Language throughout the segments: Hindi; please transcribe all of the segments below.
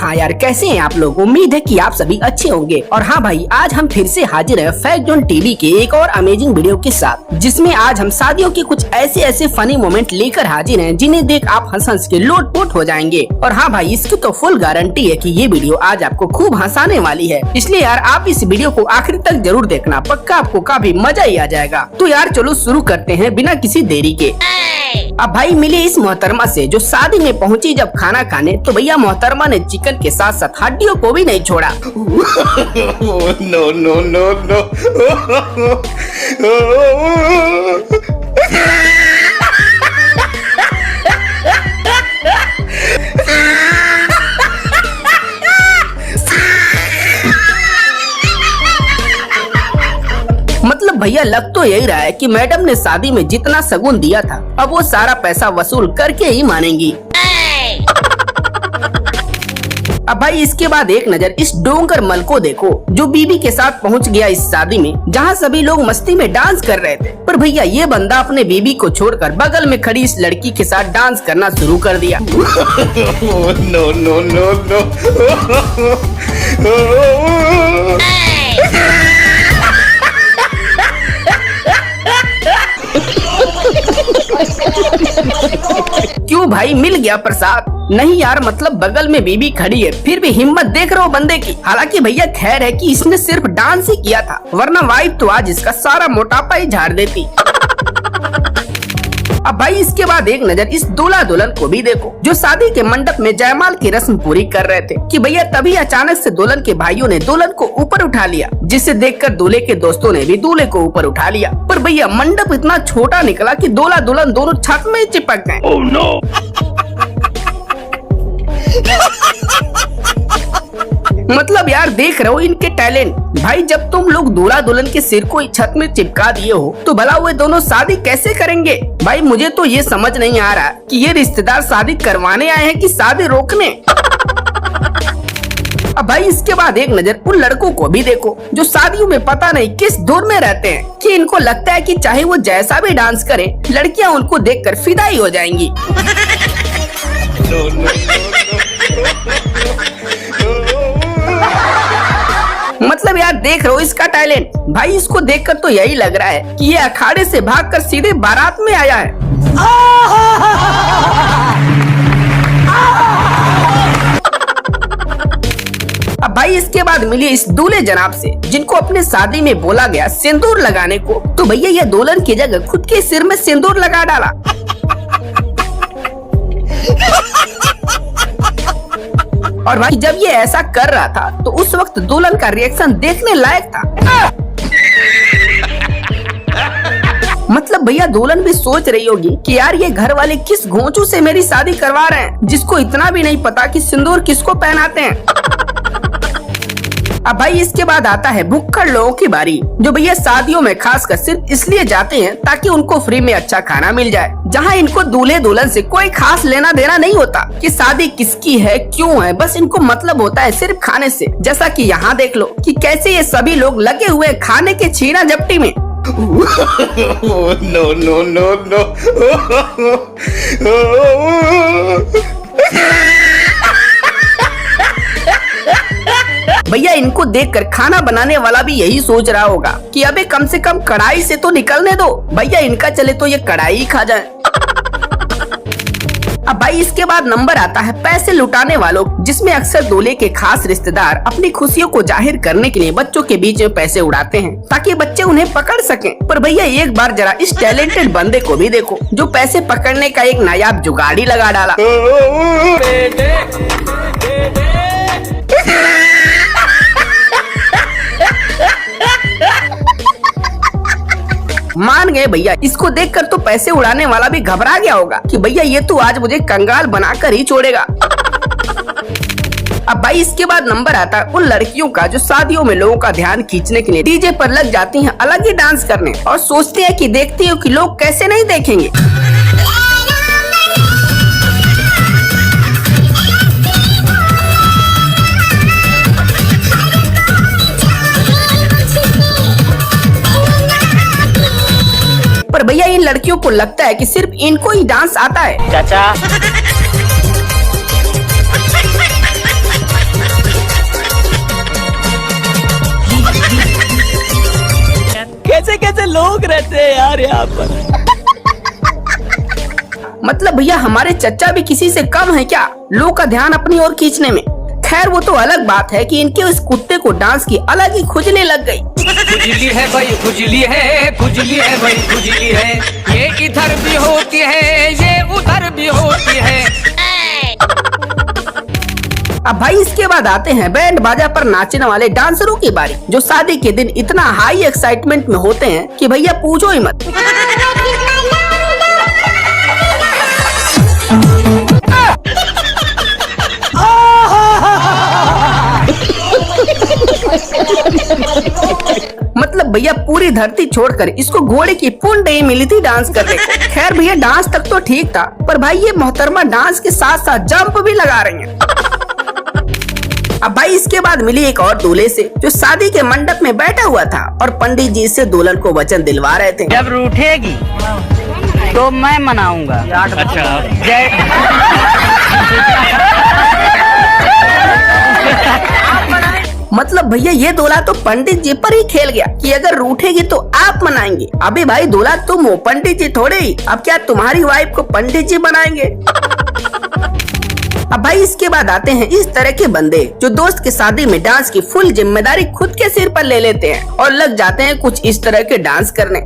हाँ यार, कैसे हैं आप लोग। उम्मीद है कि आप सभी अच्छे होंगे। और हाँ भाई, आज हम फिर से हाजिर हैं फैक्ट जोन टीवी के एक और अमेजिंग वीडियो के साथ, जिसमें आज हम शादियों के कुछ ऐसे फनी मोमेंट लेकर हाजिर हैं जिन्हें देख आप हंस हंस के लोटपोट हो जाएंगे। और हाँ भाई, इसकी तो फुल गारंटी है कि ये वीडियो आज आपको खूब हंसाने वाली है, इसलिए यार आप इस वीडियो को आखिर तक जरूर देखना, पक्का आपको काफी मजा ही आ जाएगा। तो यार चलो शुरू करते हैं बिना किसी देरी के। अब भाई मिले इस मोहतरमा से जो शादी में पहुंची जब खाना खाने, तो भैया मोहतरमा ने चिकन के साथ साथ हड्डियों को भी नहीं छोड़ा। No no no no. मतलब भैया लग तो यही रहा है कि मैडम ने शादी में जितना शगुन दिया था, अब वो सारा पैसा वसूल करके ही मानेंगी। अब भाई इसके बाद एक नजर इस डोंगर मल को देखो, जो बीबी के साथ पहुंच गया इस शादी में, जहां सभी लोग मस्ती में डांस कर रहे थे। पर भैया ये बंदा अपने बीबी को छोड़कर बगल में खड़ी इस लड़की के साथ डांस करना शुरू कर दिया। No no no no. क्यों भाई, मिल गया प्रसाद? नहीं यार, मतलब बगल में बीबी खड़ी है, फिर भी हिम्मत देख रहे हो बंदे की। हालांकि भैया खैर है कि इसने सिर्फ डांस ही किया था, वरना वाइफ तो आज इसका सारा मोटापा ही झाड़ देती। अब भाई इसके बाद एक नजर इस दूल्हा दुल्हन को भी देखो, जो शादी के मंडप में जयमाल की रस्म पूरी कर रहे थे कि भैया तभी अचानक से दुल्हन के भाइयों ने दुल्हन को ऊपर उठा लिया, जिसे देखकर दूल्हे के दोस्तों ने भी दूल्हे को ऊपर उठा लिया। पर भैया मंडप इतना छोटा निकला कि दूल्हा दुल्हन दोनों छत में ही चिपक गए। Oh no. मतलब यार देख रहे हो इनके टैलेंट। भाई जब तुम लोग दूल्हा दुल्हन के सिर को छत में चिपका दिए हो, तो भला वो दोनों शादी कैसे करेंगे? भाई मुझे तो ये समझ नहीं आ रहा कि ये रिश्तेदार शादी करवाने आए हैं कि शादी रोकने। अब भाई इसके बाद एक नजर उन लड़कों को भी देखो, जो शादियों में पता नहीं किस दौर में रहते हैं कि इनको लगता है कि चाहे वो जैसा भी डांस करें, लड़कियां उनको देखकर फिदा ही हो जाएंगी। नो नो मतलब यार देख रहे हो इसका टैलेंट। भाई इसको देखकर तो यही लग रहा है कि ये अखाड़े से भागकर सीधे बारात में आया है। अब भाई इसके बाद मिली इस दूल्हे जनाब से, जिनको अपने शादी में बोला गया सिंदूर लगाने को, तो भैया ये दुल्हन की जगह खुद के सिर में सिंदूर लगा डाला। और भाई जब ये ऐसा कर रहा था तो उस वक्त दुल्हन का रिएक्शन देखने लायक था। मतलब भैया दुल्हन भी सोच रही होगी कि यार ये घर वाले किस घोंचू से मेरी शादी करवा रहे हैं, जिसको इतना भी नहीं पता कि सिंदूर किसको पहनाते हैं। अब भाई इसके बाद आता है भुक्खड़ लोगों की बारी, जो भैया शादियों में खासकर सिर्फ इसलिए जाते हैं ताकि उनको फ्री में अच्छा खाना मिल जाए, जहां इनको दूल्हे दुल्हन से कोई खास लेना देना नहीं होता कि शादी किसकी है क्यों है, बस इनको मतलब होता है सिर्फ खाने से। जैसा कि यहाँ देख लो कि कैसे ये सभी लोग लगे हुए खाने के छीना झपटी में। No no no no. भैया इनको देखकर खाना बनाने वाला भी यही सोच रहा होगा कि अबे कम से कम कढ़ाई से तो निकलने दो, भैया इनका चले तो ये कढ़ाई ही खा जाए। अब भाई इसके बाद नंबर आता है पैसे लुटाने वालों, जिसमें अक्सर दूल्हे के खास रिश्तेदार अपनी खुशियों को जाहिर करने के लिए बच्चों के बीच में पैसे उड़ाते हैं ताकि बच्चे उन्हें पकड़ सकें। पर भैया एक बार जरा इस टैलेंटेड बंदे को भी देखो, जो पैसे पकड़ने का एक नायाब जुगाड़ लगा डाला। मान गए भैया, इसको देखकर तो पैसे उड़ाने वाला भी घबरा गया होगा कि भैया ये तो आज मुझे कंगाल बनाकर ही छोड़ेगा। अब भाई इसके बाद नंबर आता है उन लड़कियों का जो शादियों में लोगों का ध्यान खींचने के लिए डीजे पर लग जाती हैं अलग ही डांस करने, और सोचते हैं कि देखती हो कि लोग कैसे नहीं देखेंगे। पर भैया इन लड़कियों को लगता है कि सिर्फ इनको ही डांस आता है। चाचा लोग रहते हैं यार यहाँ पर। मतलब भैया हमारे चचा भी किसी से कम है क्या लोग का ध्यान अपनी ओर खींचने में। खैर वो तो अलग बात है कि इनके उस कुत्ते को डांस की अलग ही खुजली लग गई। खुजली है भाई, खुजली है, खुजली है भाई, खुजली है। ये इधर भी होती है, ये उधर भी होती है। अब भाई इसके बाद आते हैं बैंड बाजा पर नाचने वाले डांसरों की बारी, जो शादी के दिन इतना हाई एक्साइटमेंट में होते हैं कि भैया पूछो ही मत। मतलब भैया पूरी धरती छोड़कर इसको घोड़े की पुंड ही मिली थी डांस करने को। खैर भैया डांस तक तो ठीक था, पर भाई ये मोहतरमा डांस के साथ साथ जंप भी लगा रही हैं। अब भाई इसके बाद मिली एक और दूल्हे से, जो शादी के मंडप में बैठा हुआ था और पंडित जी से दुल्हन को वचन दिलवा रहे थे। जब रूठेगी तो मैं मनाऊंगा। अच्छा जय। मतलब भैया ये दूल्हा तो पंडित जी पर ही खेल गया कि अगर रूठेगी तो आप मनाएंगे। अबे भाई दूल्हा तुम हो, पंडित जी थोड़े ही। अब क्या तुम्हारी वाइफ को पंडित जी बनाएंगे? अब भाई इसके बाद आते हैं इस तरह के बंदे, जो दोस्त की शादी में डांस की फुल जिम्मेदारी खुद के सिर पर ले लेते हैं और लग जाते हैं कुछ इस तरह के डांस करने।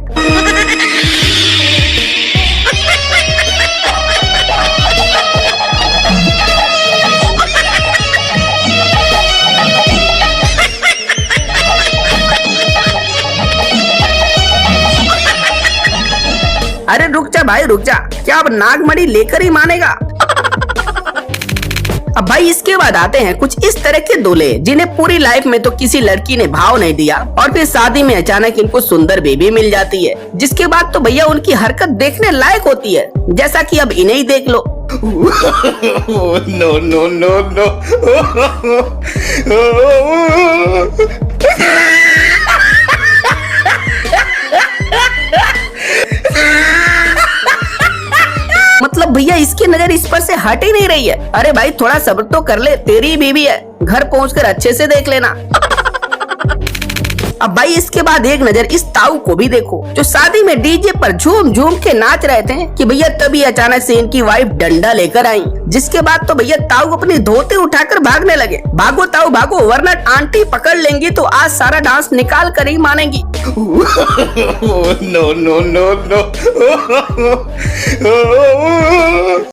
अरे रुक जा भाई रुक जा, क्या अब नागमणि लेकर ही मानेगा? अब भाई इसके बाद आते हैं कुछ इस तरह के दूल्हे, जिन्हें पूरी लाइफ में तो किसी लड़की ने भाव नहीं दिया और फिर शादी में अचानक इनको सुंदर बेबी मिल जाती है, जिसके बाद तो भैया उनकी हरकत देखने लायक होती है, जैसा कि अब इन्हें ही देख लो। No, no, no, no. मतलब भैया इसकी नजर इस पर से हट ही नहीं रही है। अरे भाई थोड़ा सब्र तो कर ले, तेरी बीवी है, घर पहुंचकर अच्छे से देख लेना। अब भाई इसके बाद एक नजर इस ताऊ को भी देखो, जो शादी में डीजे पर झूम झूम के नाच रहे थे कि भैया तभी अचानक से इनकी वाइफ डंडा लेकर आई, जिसके बाद तो भैया ताऊ अपनी धोती उठाकर भागने लगे। भागो ताऊ भागो, वरना आंटी पकड़ लेंगी तो आज सारा डांस निकाल कर ही मानेंगी। No, no, no, no.